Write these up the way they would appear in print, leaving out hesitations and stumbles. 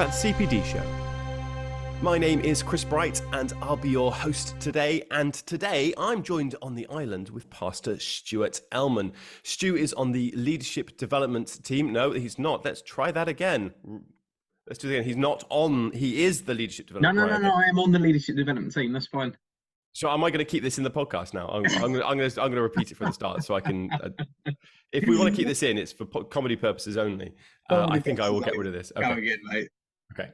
That CPD show. My name is Chris Bright and I'll be your host today. And today I'm joined on the island with Pastor Stewart Elman. Stu is on the leadership development team. No, he's not. Let's try that again. Let's do it again. He's not on. He is the leadership development. No. I am on the leadership development team. That's fine. So am I going to keep this in the podcast now? I'm going to repeat it from the start so I can. If we want to keep this in, it's for comedy purposes only. I think I will get rid of this. Okay. Go again, mate. Okay.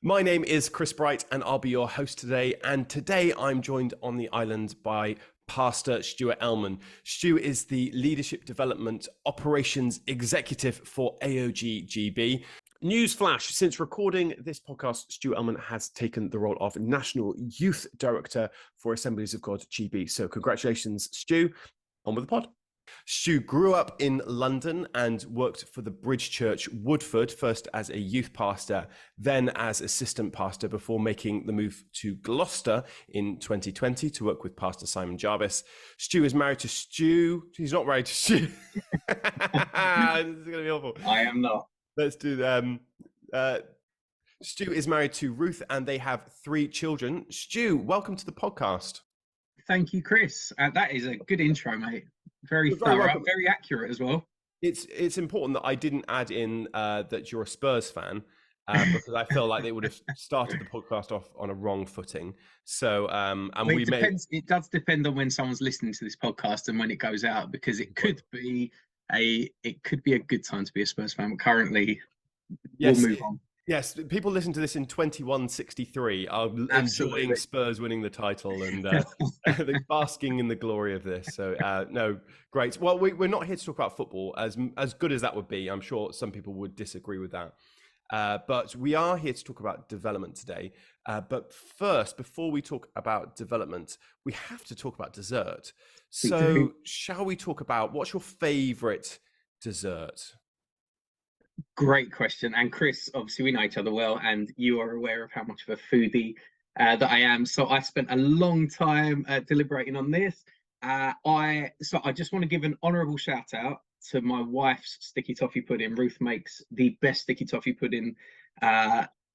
My name is Chris Bright and I'll be your host today. And today I'm joined on the island by Pastor Stewart Elman. Stu is the Leadership Development Operations Executive for AOG GB. Newsflash, since recording this podcast, Stewart Elman has taken the role of National Youth Director for Assemblies of God GB. So congratulations, Stu. On with the pod. Stu grew up in London and worked for the Bridge Church, Woodford, first as a youth pastor, then as assistant pastor before making the move to Gloucester in 2020 to work with Pastor Simon Jarvis. Stu is married to Stu. He's not married to Stu. This is going to be awful. I am not. Let's do them. Stu is married to Ruth and they have 3 children. Stu, welcome to the podcast. Thank you, Chris. That is a good intro, mate. Very thorough, very accurate as well. It's important that I didn't add in that you're a Spurs fan because I feel like they would have started the podcast off on a wrong footing. So, it does depend on when someone's listening to this podcast and when it goes out, because it could be a good time to be a Spurs fan. But currently, yes, we'll move on. Yes, people listen to this in 2163 are enjoying Spurs winning the title and they're basking in the glory of this. So, no, great. Well, we're not here to talk about football, as good as that would be. I'm sure some people would disagree with that. But we are here to talk about development today. But first, before we talk about development, we have to talk about dessert. So shall we talk about what's your favorite dessert? Great question. And Chris, obviously we know each other well, and you are aware of how much of a foodie that I am. So I spent a long time deliberating on this. I just want to give an honourable shout out to my wife's sticky toffee pudding. Ruth makes the best sticky toffee pudding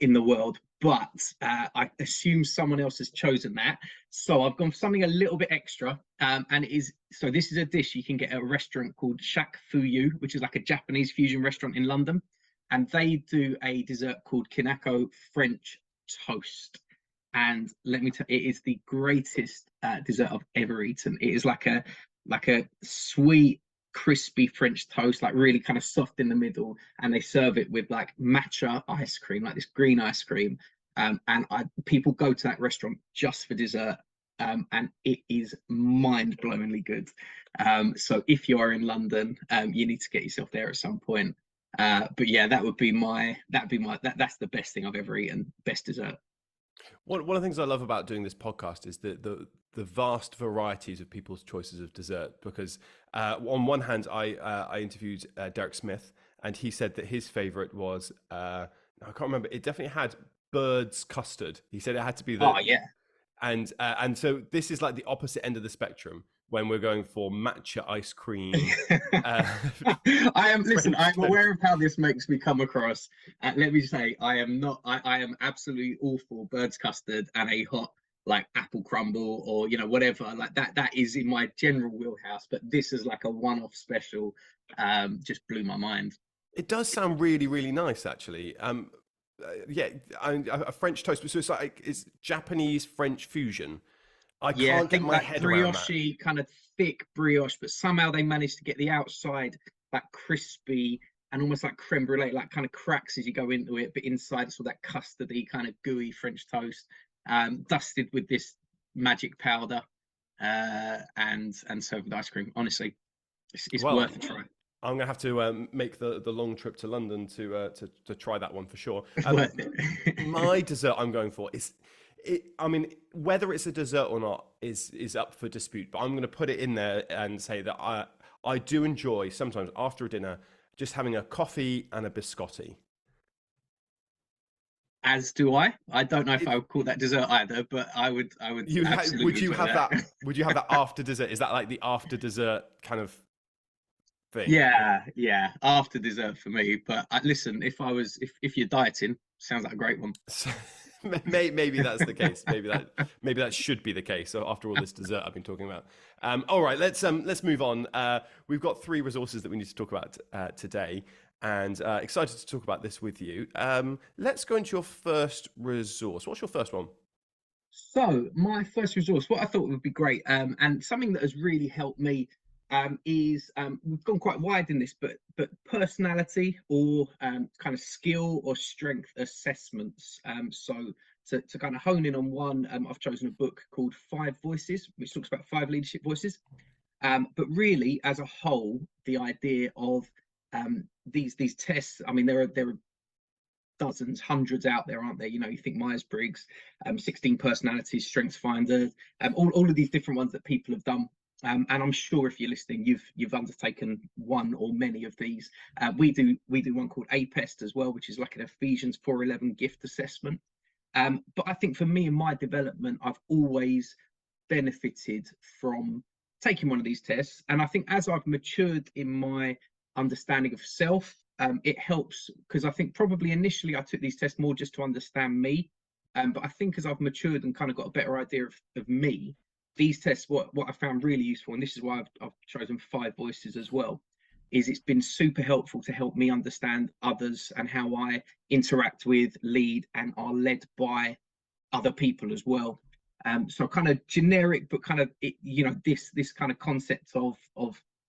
in the world, but I assume someone else has chosen that. So I've gone for something a little bit extra. This is a dish you can get at a restaurant called Shak Fuyu, which is like a Japanese fusion restaurant in London. And they do a dessert called Kinako French toast. And let me tell you, it is the greatest dessert I've ever eaten. It is like a sweet, crispy French toast, like really kind of soft in the middle, and they serve it with like matcha ice cream, like this green ice cream. People go to that restaurant just for dessert, and it is mind-blowingly good. So if you are in London, you need to get yourself there at some point. But yeah, that's the best thing I've ever eaten. Best dessert. One of the things I love about doing this podcast is the vast varieties of people's choices of dessert, because on one hand, I interviewed Derek Smith, and he said that his favorite was, I can't remember, it definitely had bird's custard. He said it had to be Oh, yeah. And so this is like the opposite end of the spectrum when we're going for matcha ice cream. I'm aware of how this makes me come across. Let me say, I am absolutely all for bird's custard and a hot like apple crumble or whatever like that is in my general wheelhouse, but this is like a one-off special. Just blew my mind. It does sound really, really nice, actually. A French toast, so it's Japanese French fusion. I can't get my head around that. Brioche, kind of thick brioche, but somehow they managed to get the outside that crispy and almost like creme brulee, like kind of cracks as you go into it, but inside it's all that custardy kind of gooey French toast, dusted with this magic powder, and served with ice cream. Honestly, it's worth a try. I'm gonna have to make the long trip to London to try that one for sure. My dessert I'm going for is, whether it's a dessert or not is up for dispute. But I'm going to put it in there and say that I do enjoy sometimes after a dinner just having a coffee and a biscotti. As do I. I don't know if I would call that dessert either, but I would. Would you have that? Would you have that after dessert? Is that like the after dessert kind of thing? Yeah, after dessert for me. But listen, if you're dieting, Sounds like a great one. So, maybe that's the case. Maybe that should be the case. So after all this dessert I've been talking about. All right, let's move on. We've got three resources that we need to talk about today, and excited to talk about this with you. Let's go into your first resource. What's your first one? So my first resource, what I thought would be great, and something that has really helped me, is we've gone quite wide in this, but personality or kind of skill or strength assessments. So to kind of hone in on one, I've chosen a book called Five Voices, which talks about five leadership voices. But really, as a whole, the idea of these tests. I mean, there are dozens, hundreds out there, aren't there? You know, you think Myers-Briggs, 16 personalities, Strengths Finder, all of these different ones that people have done. And I'm sure if you're listening, you've undertaken one or many of these. We do one called APEST as well, which is like an Ephesians 4:11 gift assessment. But I think for me in my development, I've always benefited from taking one of these tests. And I think as I've matured in my understanding of self, it helps because I think probably initially I took these tests more just to understand me. But I think as I've matured and kind of got a better idea of me, these tests, what I found really useful, and this is why I've chosen five voices as well, is it's been super helpful to help me understand others and how I interact with, lead, and are led by other people as well. So kind of generic, but kind of this kind of concept of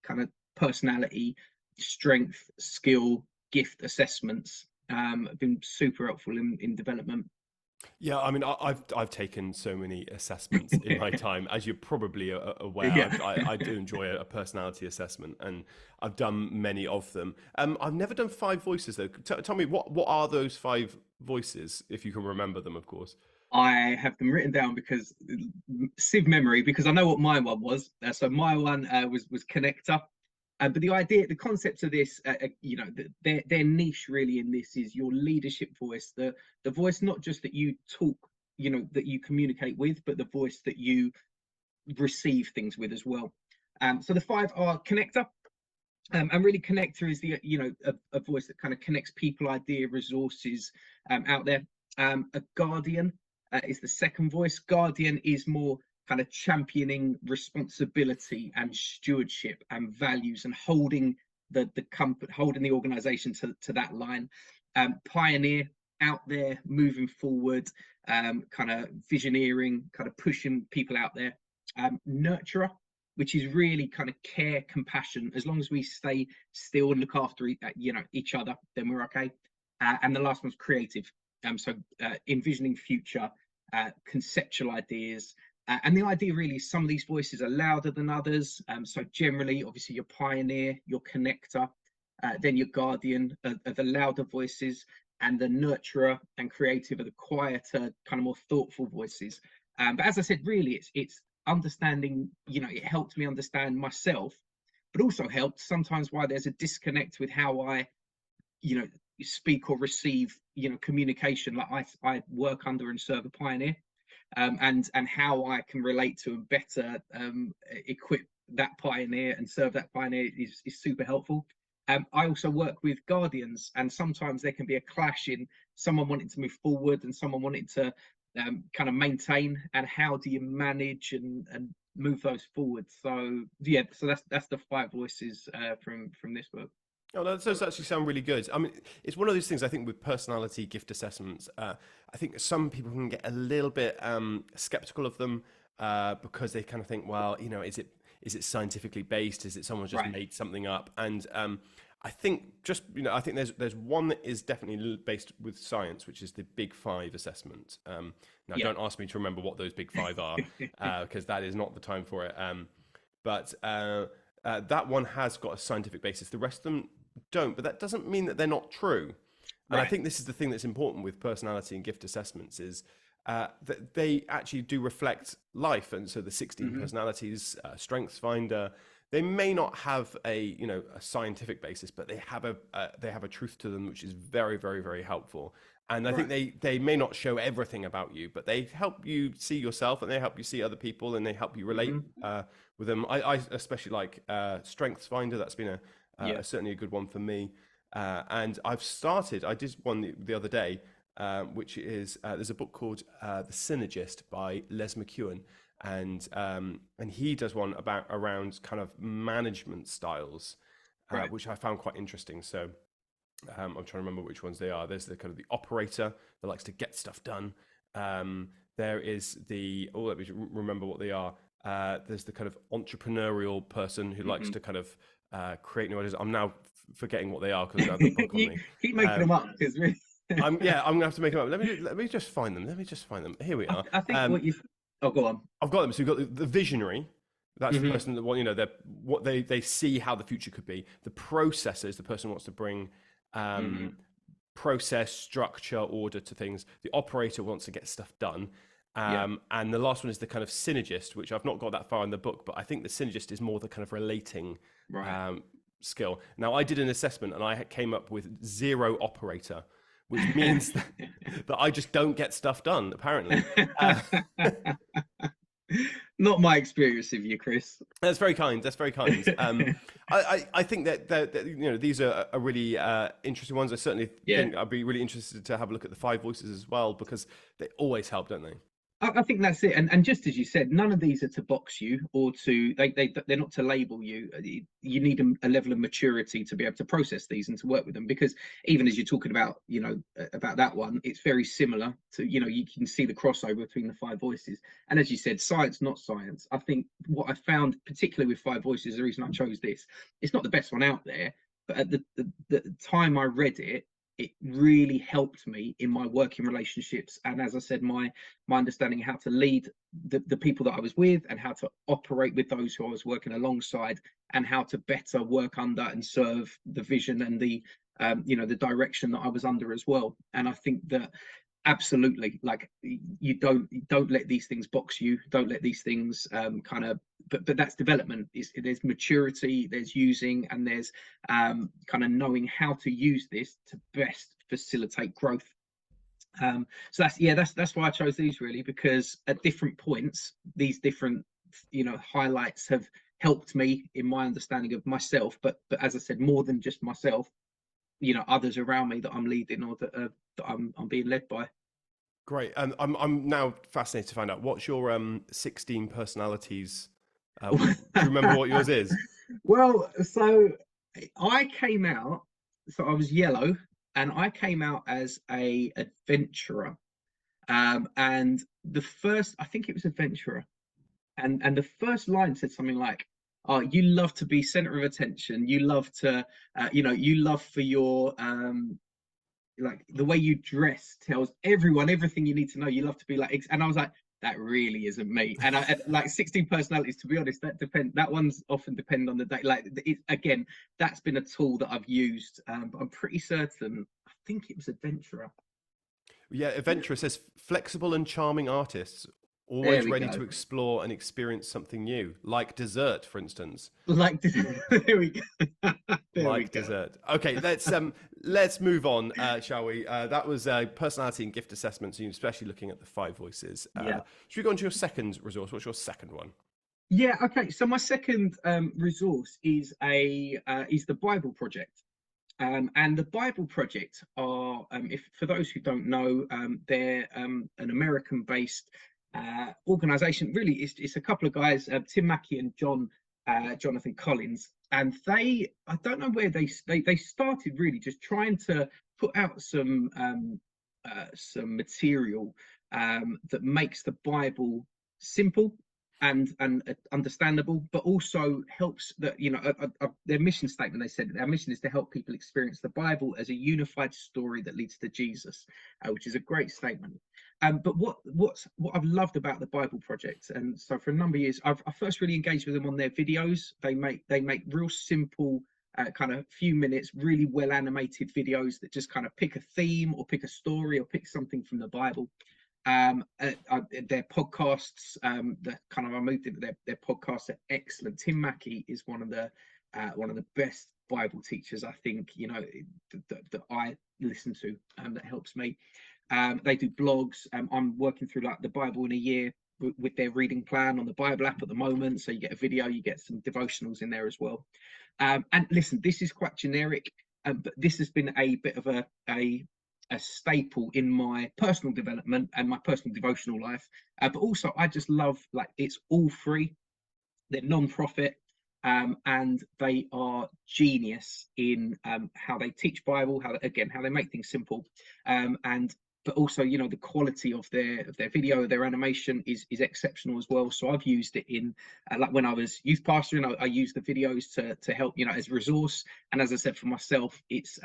kind of personality, strength, skill, gift assessments have been super helpful in development. Yeah, I mean, I've taken so many assessments in my time, as you're probably aware. Yeah. I do enjoy a personality assessment, and I've done many of them. I've never done five voices though. Tell me what are those five voices, if you can remember them, of course. I have them written down because sieve memory, because I know what my one was. So my one was connector. But the idea, the concept of this, their niche really in this is your leadership voice, the voice not just that you talk, that you communicate with, but the voice that you receive things with as well. So the five are connector, and really connector is a voice that kind of connects people, idea, resources out there. A guardian is the second voice. Guardian is more kind of championing responsibility and stewardship and values and holding the company, holding the organization to that line. Pioneer, out there, moving forward, kind of visioneering, kind of pushing people out there. Nurturer, which is really kind of care, compassion. As long as we stay still and look after each other, then we're okay. And the last one's creative. So envisioning future, conceptual ideas. And the idea really is some of these voices are louder than others. So generally, obviously, your pioneer, your connector, then your guardian are the louder voices, and the nurturer and creative are the quieter, kind of more thoughtful voices. But as I said, really, it's understanding. It helped me understand myself, but also helped sometimes why there's a disconnect with how I, speak or receive, communication. Like I work under and serve a pioneer. And how I can relate to and better equip that pioneer and serve that pioneer is super helpful. I also work with guardians, and sometimes there can be a clash in someone wanting to move forward and someone wanting to kind of maintain. And how do you manage and move those forward? So yeah, so that's the five voices from this book. Oh, that does actually sound really good. I mean, it's one of those things I think with personality gift assessments. I think some people can get a little bit skeptical of them because they kind of think, well, is it scientifically based? Is it someone's just Right. made something up? And I think I think there's one that is definitely based with science, which is the Big Five assessment. Now, Yeah. don't ask me to remember what those Big Five are because that is not the time for it. But that one has got a scientific basis. The rest of them don't, but that doesn't mean that they're not true. And I Right. think this is the thing that's important with personality and gift assessments is that they actually do reflect life. And so the 16 Hmm. personalities, Strengths Finder, they may not have a scientific basis, but they have a truth to them, which is very, very, very helpful. And I think Right. they may not show everything about you, but they help you see yourself, and they help you see other people, and they help you relate Hmm. with them. I especially like Strengths Finder. That's been Yeah. certainly a good one for me. And I did one the other day, which is there's a book called The Synergist by Les McEwen, and he does one around kind of management styles, Right. which I found quite interesting. So I'm trying to remember which ones they are. There's the kind of the operator that likes to get stuff done. There is the let me remember what they are. There's the kind of entrepreneurial person who likes Hmm. to kind of create new ideas. I'm now forgetting what they are because I don't have the book on You me. keep making them up because I'm gonna have to make them up. Let me just find them. Let me just find them. Here we are. I think what you've. Oh, go on. I've got them. So you've got the visionary. That's the Hmm. person that they see how the future could be. The processor is the person who wants to bring Hmm. process, structure, order to things. The operator wants to get stuff done. Yeah. And the last one is the kind of synergist, which I've not got that far in the book, but I think the synergist is more the kind of relating Right. skill. Now, I did an assessment and I came up with 0 operator, which means that I just don't get stuff done, apparently. Not my experience of you, Chris. That's very kind. That's very kind. I think that these are really interesting ones. I certainly Yeah. think I'd be really interested to have a look at the 5 voices as well, because they always help, don't they? I think that's it, and just as you said, none of these are to box you or to they're not to label you. You need a level of maturity to be able to process these and to work with them, because even as you're talking about, about that one, it's very similar to, you can see the crossover between the 5 voices. And as you said, science, not science. I think what I found, particularly with 5 voices, the reason I chose this, it's not the best one out there, but at the time I read it, it really helped me in my working relationships, and as I said, my understanding how to lead the people that I was with, and how to operate with those who I was working alongside, and how to better work under and serve the vision and the the direction that I was under as well. And I think that absolutely, like, you don't let these things box you, don't let these things kind of, but that's development. There's maturity, there's using, and there's kind of knowing how to use this to best facilitate growth. So that's why I chose these, really, because at different points these different highlights have helped me in my understanding of myself, but as I said, more than just myself, others around me that I'm leading, or that I'm being led by. Great. And I'm now fascinated to find out what's your 16 personalities. Do you remember what yours is? Well, so I came out, so I was yellow, and I came out as a adventurer. And the first, I think it was adventurer, and the first line said something like, "Oh, you love to be center of attention. You love to, you love for your like the way you dress tells everyone everything you need to know. You love to be like," and I was like, that really isn't me. And I like 16 personalities, to be honest, that one's often depend on the day. Like, again, that's been a tool that I've used, but I'm pretty certain, I think it was adventurer. Yeah, Adventurer says flexible and charming artists, There always we ready go. to explore and experience something new, like dessert, for instance. Like, there we go. There we Like go. dessert. Okay, let's move on, shall we? That was personality and gift assessment, so you're especially looking at the 5 voices. Yeah. Should we go on to your second resource? What's your second one? Yeah, okay. So my second resource is the Bible Project. And the Bible Project are, if for those who don't know, they're an American-based organization. Really, it's a couple of guys, Tim Mackey and Jonathan Collins, and I don't know where they started, really just trying to put out some material that makes the Bible simple and understandable, but also helps that, their mission statement, they said their mission is to help people experience the Bible as a unified story that leads to Jesus, which is a great statement. But what I've loved about the Bible Project, and so for a number of years, I first really engaged with them on their videos. They make real simple, kind of few minutes, really well animated videos that just kind of pick a theme or pick a story or pick something from the Bible. Their podcasts, that kind of I moved into their podcasts, are excellent. Tim Mackey is one of the best Bible teachers, I think, that I listen to, that helps me. They do blogs. I'm working through like the Bible in a year with their reading plan on the Bible app at the moment, so you get a video, you get some devotionals in there as well. And listen, this is quite generic, but this has been a bit of a a staple in my personal development and my personal devotional life. But also, I just love, like, it's all free. They're non-profit, and they are genius in how they teach Bible, how they make things simple, and but also, the quality of their video, their animation is exceptional as well. So I've used it in, like, when I was youth pastoring, I used the videos to help, as a resource. And as I said, for myself, it's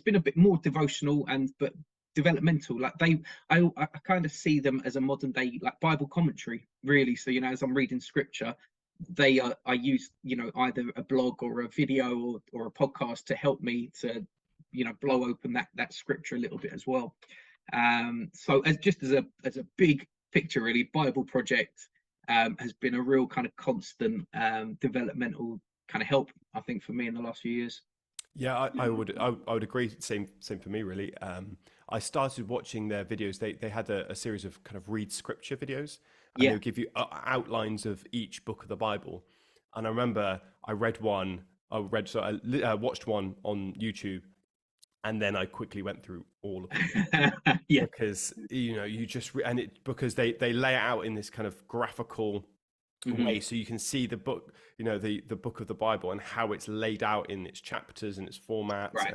been a bit more devotional and but developmental. Like, I kind of see them as a modern day, like, Bible commentary, really. So, as I'm reading scripture, I use, either a blog or a video or a podcast to help me to, blow open that scripture a little bit as well. So, as a big picture, really, Bible Project has been a real kind of constant developmental kind of help, I think, for me in the last few years. Yeah, I would agree. Same for me, really. I started watching their videos. They had a series of kind of read scripture videos, and they Yeah. would give you outlines of each book of the Bible. And I remember I read one. I watched one on YouTube, and then I quickly went through all of them Yeah. because you just and it because they lay it out in this kind of graphical way, Mhm. so you can see the book, the book of the Bible, and how it's laid out in its chapters and its formats, Right.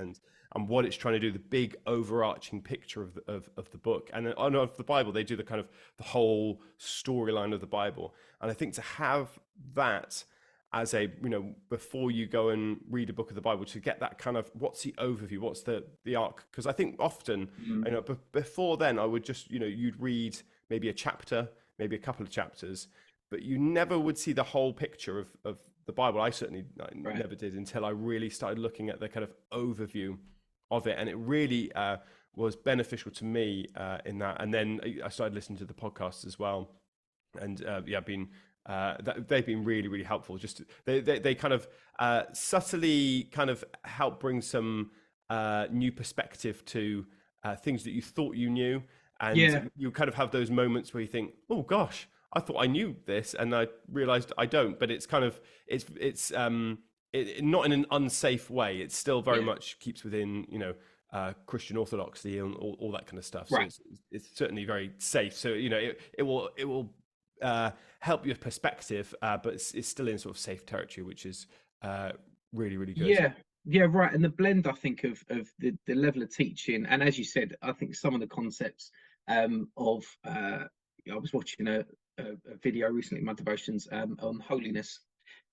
and what it's trying to do, the big overarching picture of the book. And then of the Bible, they do the whole storyline of the Bible. And I think to have that as a, before you go and read a book of the Bible, to get that kind of, what's the overview, what's the arc, because I think often, Mhm. before then, I would just, you'd read maybe a chapter, maybe a couple of chapters, but you never would see the whole picture of the Bible. I certainly Right. never did until I really started looking at the kind of overview of it. And it really was beneficial to me in that. And then I started listening to the podcasts as well. And they've been really, really helpful. Just they kind of subtly kind of help bring some new perspective to things that you thought you knew. Yeah. And you kind of have those moments where you think, oh gosh, I thought I knew this, and I realized I don't. But it's kind of not in an unsafe way. It still very Yeah. much keeps within Christian orthodoxy and all that kind of stuff. So Right. it's certainly very safe. So it will help your perspective, but it's still in sort of safe territory, which is really, really good. Yeah. Yeah. Right. And the blend, I think, of the level of teaching, and as you said, I think some of the concepts of I was watching a video recently in my devotions on holiness,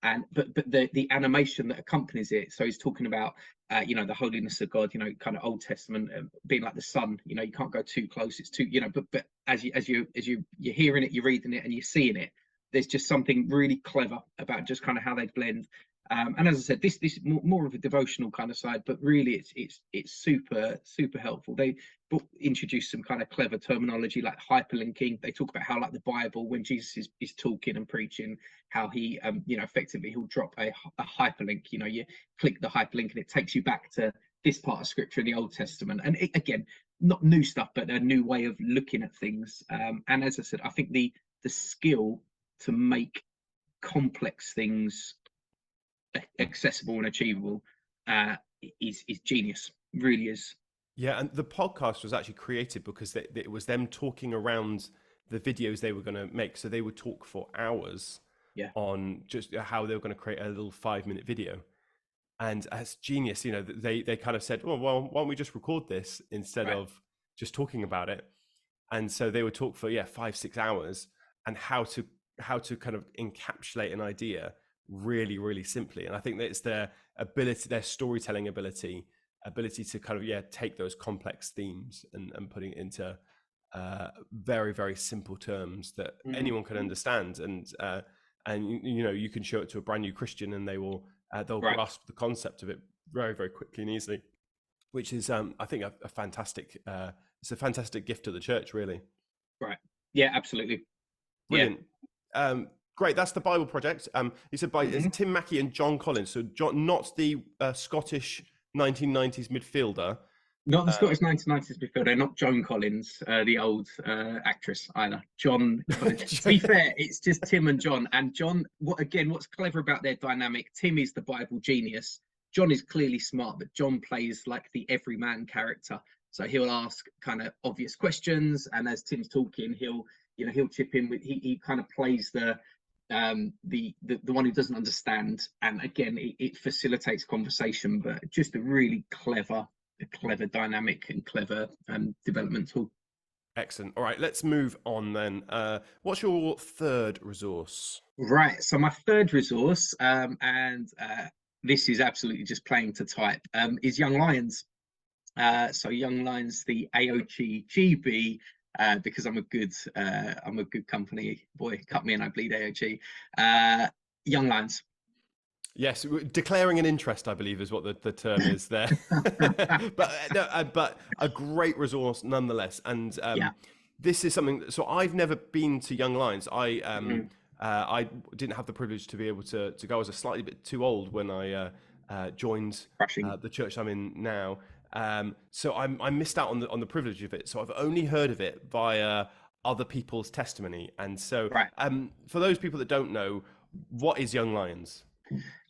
and but the animation that accompanies it. So he's talking about the holiness of God, kind of Old Testament, being like the sun. You can't go too close. It's too, but you're hearing it, you're reading it, and you're seeing it. There's just something really clever about just kind of how they blend. And as I said, this is more of a devotional kind of side, but really it's super helpful. They introduce some kind of clever terminology like hyperlinking. They talk about how, like, the Bible, when Jesus is talking and preaching, how he effectively he'll drop a hyperlink. You click the hyperlink and it takes you back to this part of scripture in the Old Testament. And again, not new stuff, but a new way of looking at things. And as I said, I think the skill to make complex things accessible and achievable is genius. Really is. Yeah, and the podcast was actually created because it was them talking around the videos they were going to make. So they would talk for hours Yeah. on just how they were going to create a little 5-minute video. And as genius, they kind of said, well, why don't we just record this instead Right. of just talking about it? And so they would talk for 5-6 hours, and how to kind of encapsulate an idea really, really simply. And I think that it's their ability, their storytelling ability to kind of take those complex themes and putting it into very, very simple terms that anyone can understand. And you can show it to a brand new Christian, and they'll Right. grasp the concept of it very, very quickly and easily, which is I think a fantastic it's a fantastic gift to the church, really. Right. Yeah, absolutely. Yeah. Brilliant. Great. That's the Bible Project. You said by it's Mhm. Tim Mackey and John Collins. So John, not the Scottish 1990s midfielder. Not the Scottish 1990s midfielder, not Joan Collins, the old actress either. John Collins. To be fair, it's just Tim and John. And John, what's clever about their dynamic? Tim is the Bible genius. John is clearly smart, but John plays like the everyman character. So he'll ask kind of obvious questions, and as Tim's talking, he'll chip in with he kind of plays the one who doesn't understand, and again it facilitates conversation, but just a clever dynamic and clever development tool. Excellent. All right, let's move on then. What's your third resource? Right, so my third resource, and this is absolutely just playing to type, is Young Lions. So Young Lions, the AOG GB, because I'm a good company boy. Cut me and I bleed AOG. Young Lions. Yes, declaring an interest, I believe, is what the term is there. But no, but a great resource nonetheless. And Yeah. this is something. So I've never been to Young Lions. Mhm. I didn't have the privilege to be able to go. I was a slightly bit too old when I joined Crushing. the church I'm in now. So I missed out on the privilege of it. So I've only heard of it via other people's testimony. And so Right. for those people that don't know, what is Young Lions?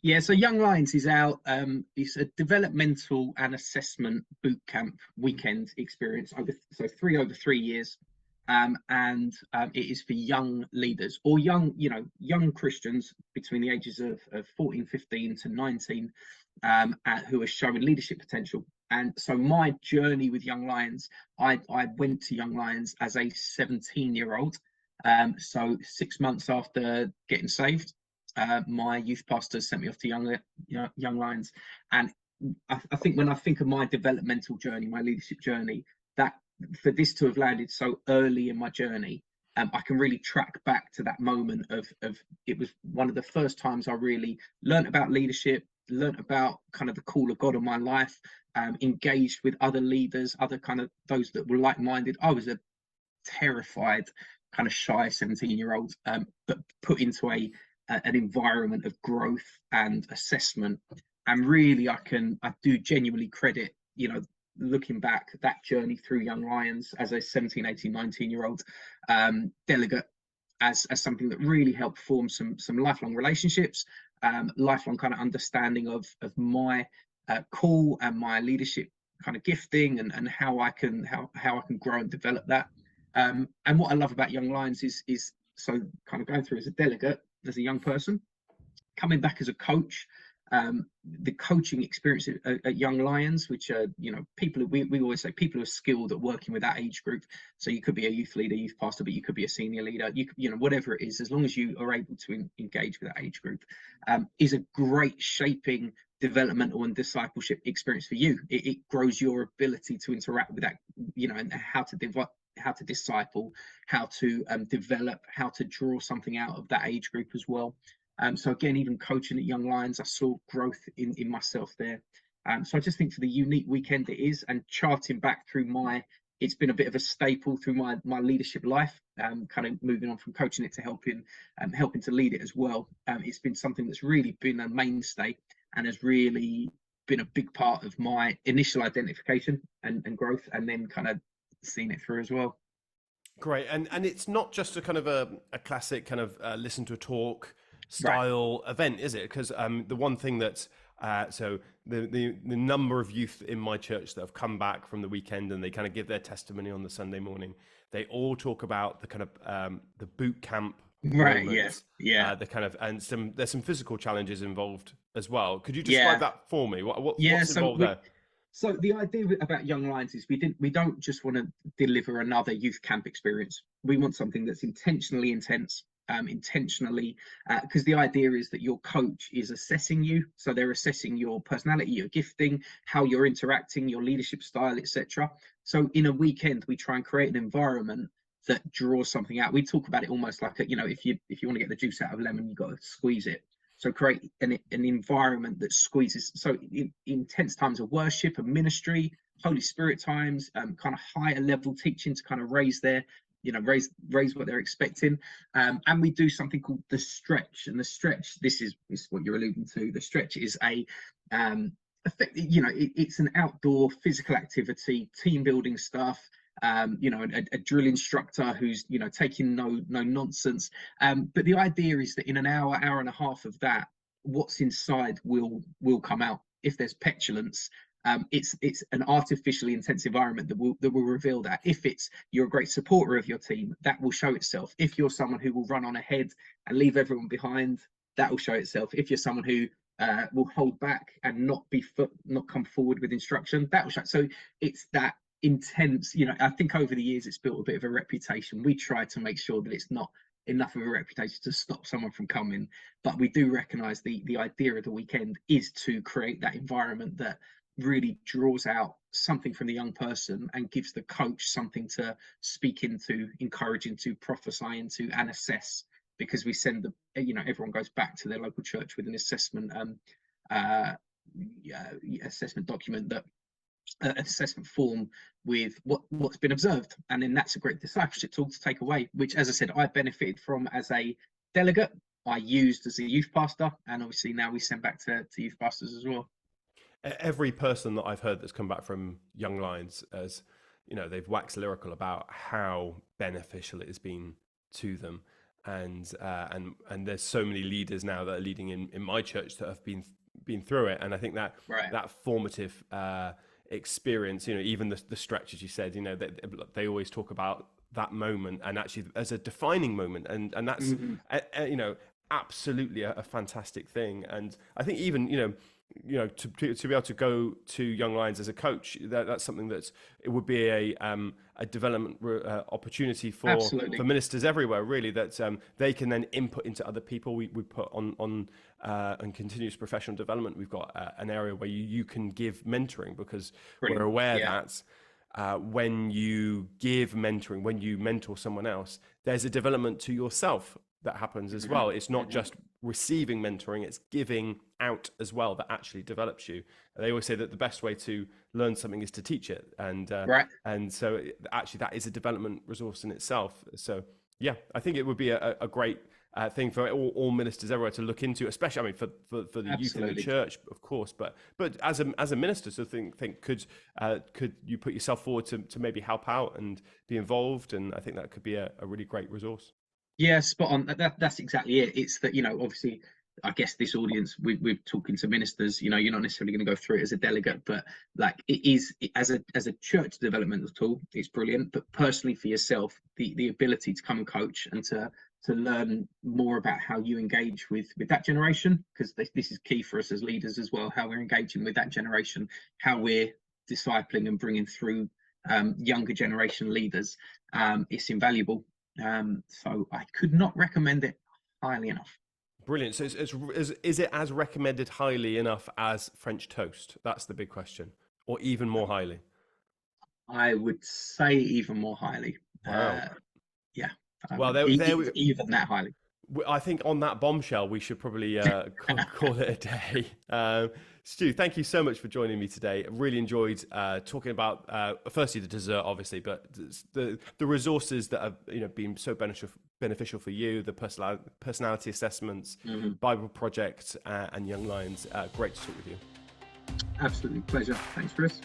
Yeah, so Young Lions is out. It's a developmental and assessment boot camp weekend experience so over 3 years, and it is for young leaders or young Christians between the ages of 14, 15 to 19, who are showing leadership potential. And so my journey with Young Lions, I went to Young Lions as a 17-year-old. So 6 months after getting saved, my youth pastor sent me off to Young Lions, and I think when I think of my developmental journey, my leadership journey, that for this to have landed so early in my journey, I can really track back to that moment of it was one of the first times I really learnt about leadership, learnt about kind of the call of God on my life, engaged with other leaders, other kind of those that were like-minded. I was a terrified, kind of shy 17-year-old, but put into an environment of growth and assessment. And really, I do genuinely credit, looking back, that journey through Young Lions as a 17, 18, 19-year-old delegate as something that really helped form some lifelong relationships, lifelong kind of understanding of my call and my leadership kind of gifting, and how I can grow and develop that. And what I love about Young Lions is so kind of going through as a delegate, as a young person, coming back as a coach, the coaching experience at Young Lions, which are, people, we always say people who are skilled at working with that age group. So you could be a youth leader, youth pastor, but you could be a senior leader, whatever it is, as long as you are able to engage with that age group, is a great shaping, developmental and discipleship experience for you. It grows your ability to interact with that, and how to disciple, how to develop, how to draw something out of that age group as well. So again, even coaching at Young Lions, I saw growth in myself there. So I just think for the unique weekend it is, and charting back through it's been a bit of a staple through my leadership life, kind of moving on from coaching it to helping to lead it as well. It's been something that's really been a mainstay and has really been a big part of my initial identification and growth, and then kind of seen it through as well. Great, and it's not just a kind of a classic kind of listen to a talk Right. style event, is it? Because the one thing that so the number of youth in my church that have come back from the weekend and they kind of give their testimony on the Sunday morning, they all talk about the kind of the boot camp Right. moments, Yeah. the kind of, and there's some physical challenges involved as well. Could you describe that for me? What's involved there? So the idea about Young Lions is we don't just want to deliver another youth camp experience. We want something that's intentionally intense, because the idea is that your coach is assessing you. So they're assessing your personality, your gifting, how you're interacting, your leadership style, etc. So in a weekend, we try and create an environment that draws something out. We talk about it almost like if you want to get the juice out of a lemon, you've got to squeeze it. So create an environment that squeezes. So in intense times of worship and ministry, Holy Spirit times, kind of higher level teaching to kind of raise what they're expecting. And we do something called the stretch. And the stretch, this is what you're alluding to. The stretch is it's an outdoor physical activity, team building stuff. A drill instructor who's taking no nonsense, but the idea is that in an hour and a half of that, what's inside will come out. If there's petulance, It's an artificially intense environment that will reveal that. If you're a great supporter of your team, that will show itself. If you're someone who will run on ahead and leave everyone behind, that will show itself. If you're someone who will hold back and not come forward with instruction, that will show. So it's that intense. I think over the years it's built a bit of a reputation. We try to make sure that it's not enough of a reputation to stop someone from coming, but we do recognize the idea of the weekend is to create that environment that really draws out something from the young person and gives the coach something to speak into, encourage into, prophesy into, and assess. Because we send everyone goes back to their local church with an assessment assessment document, that an assessment form with what's been observed, and then that's a great discipleship tool to take away, which, as I said, I benefited from as a delegate, I used as a youth pastor, and obviously now we send back to youth pastors as well. Every person that I've heard that's come back from Young Lions, as they've waxed lyrical about how beneficial it has been to them, and there's so many leaders now that are leading in my church that have been through it, and I think that that formative experience, even the stretch, as you said, they always talk about that moment, and actually as a defining moment, and that's absolutely a fantastic thing. And I think even to be able to go to Young Lions as a coach, that's something it would be a development opportunity for ministers everywhere, really, that they can then input into other people. We put on continuous professional development, we've got an area where you can give mentoring, because we're aware that when you give mentoring, when you mentor someone else, there's a development to yourself that happens as well. It's not just receiving mentoring, it's giving out as well that actually develops you. They always say that the best way to learn something is to teach it, and so actually that is a development resource in itself. So yeah, I think it would be a great thing for all ministers everywhere to look into, especially, I mean, for the youth in the church, of course, but as a minister, so think could you put yourself forward to maybe help out and be involved? And I think that could be a really great resource. Yeah, spot on. That's exactly it. It's that, obviously, I guess this audience, we're talking to ministers, you're not necessarily going to go through it as a delegate, but like as a church developmental tool, it's brilliant. But personally for yourself, the ability to come and coach and to learn more about how you engage with that generation, because this is key for us as leaders as well, how we're engaging with that generation, how we're discipling and bringing through younger generation leaders. It's invaluable. So I could not recommend it highly enough. Brilliant. So is it as recommended highly enough as French toast? That's the big question. Or even more highly? I would say even more highly. Wow. Yeah. Well, even that highly. I think on that bombshell, we should probably call it a day. Stu, thank you so much for joining me today. I really enjoyed talking about, firstly, the dessert, obviously, but the resources that have been so beneficial for you, the personality assessments, Bible Project, and Young Lions. Great to talk with you. Absolutely. Pleasure. Thanks, Chris.